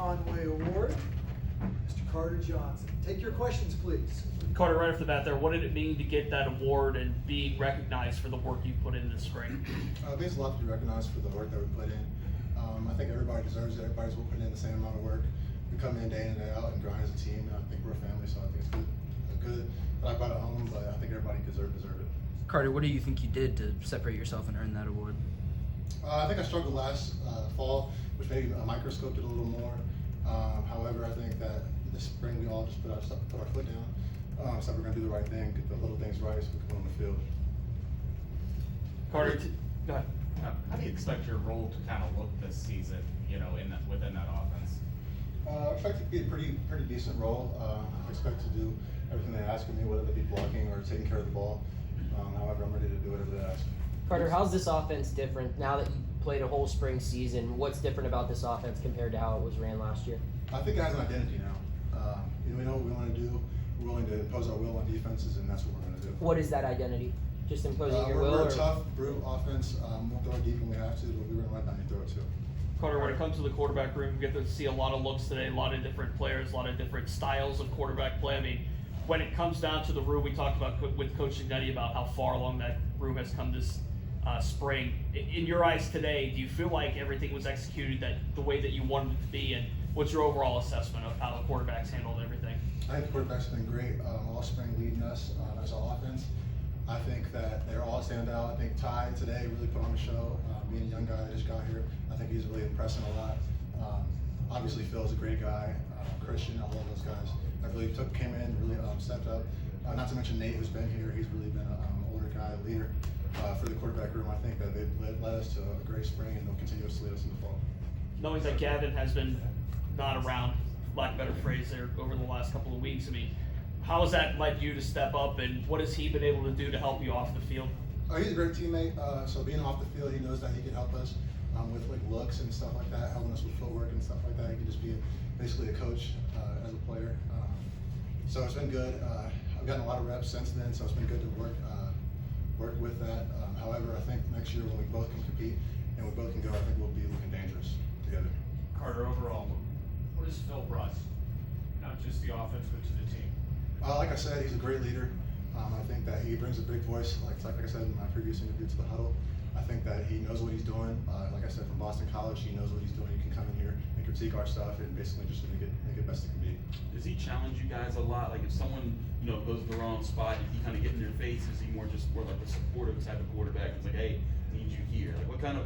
Conway Award, Mr. Karter Johnson. Take your questions, please. Karter, right off the bat there, what did it mean to get that award and being recognized for the work you put in this spring? It means a lot to be recognized for the work that we put in. I think everybody deserves it. Everybody's putting in the same amount of work. We come in day out and grind as a team, and I think we're a family, so I think it's good that I brought it home, but I think everybody deserve it. Carter, what do you think you did to separate yourself and earn that award? I think I struggled last fall, which maybe microscoped it a little more. However, I think that this spring we all just put our foot down. So we're going to do the right thing, get the little things right so we can go on the field. Karter, go ahead. How do you expect your role to kind of look this season, within that offense? I expect it to be a pretty decent role. I expect to do everything they ask of me, whether they be blocking or taking care of the ball. However, I'm ready to do whatever they ask. Carter, how's this offense different now that you played a whole spring season? What's different about this offense compared to how it was ran last year? I think it has an identity now. We know what we want to do. We're willing to impose our will on defenses, and that's what we're going to do. What is that identity? Just imposing your will? We're a tough, brute offense. We'll throw it deep when we have to, but we're going to run down and throw it too. Carter, when it comes to the quarterback room, we get to see a lot of looks today, a lot of different players, a lot of different styles of quarterback play. I mean, when it comes down to the room, we talked about with Coach Ignetti about how far along that room has come this spring. In your eyes today, do you feel like everything was executed the way that you wanted it to be, and what's your overall assessment of how the quarterbacks handled everything? I think the quarterbacks have been great all spring leading us as our offense. I think that they're all stand out. I think Ty today really put on a show. Being a young guy that just got here, I think he's really impressing a lot. Obviously, Phil's a great guy. Christian, I love those guys. That really came in, really stepped up. Not to mention Nate, who's been here. He's really been an older guy, leader for the quarterback room. I think that they've led us to a great spring, and they'll continue to lead us in the fall. Knowing that Gavin has been not around, lack of a better phrase there, over the last couple of weeks, I mean, how has that led you to step up, and what has he been able to do to help you off the field? He's a great teammate. So being off the field, he knows that he can help us with like looks and stuff like that, helping us with footwork and stuff like that. He can just be basically a coach as a player. So it's been good. I've gotten a lot of reps since then, so it's been good to work with that. However, I think next year when we both can compete and we both can go, I think we'll be looking dangerous together. Carter, overall, what has Phil brought, not just the offense, but to the team? Like I said, he's a great leader. I think that he brings a big voice, like I said in my previous interview, to the huddle. I think that he knows what he's doing. Like I said, from Boston College, he knows what he's doing. He can come in here and critique our stuff and basically just make it best it can be. Does he challenge you guys a lot? Like if someone goes to the wrong spot, he kind of get in their face? Is he more like a supportive type of quarterback? It's like, hey, need you here. Like what kind of?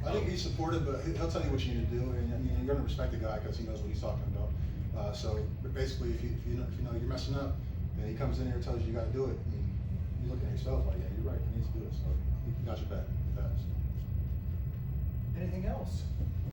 I think he's supportive, but he'll tell you what you need to do, and I mean, you're going to respect the guy because he knows what he's talking about. So basically, if you know you're messing up, and he comes in here and tells you got to do it, and you're looking at yourself like, yeah, you're right, I need to do it. So he got your back. Anything else?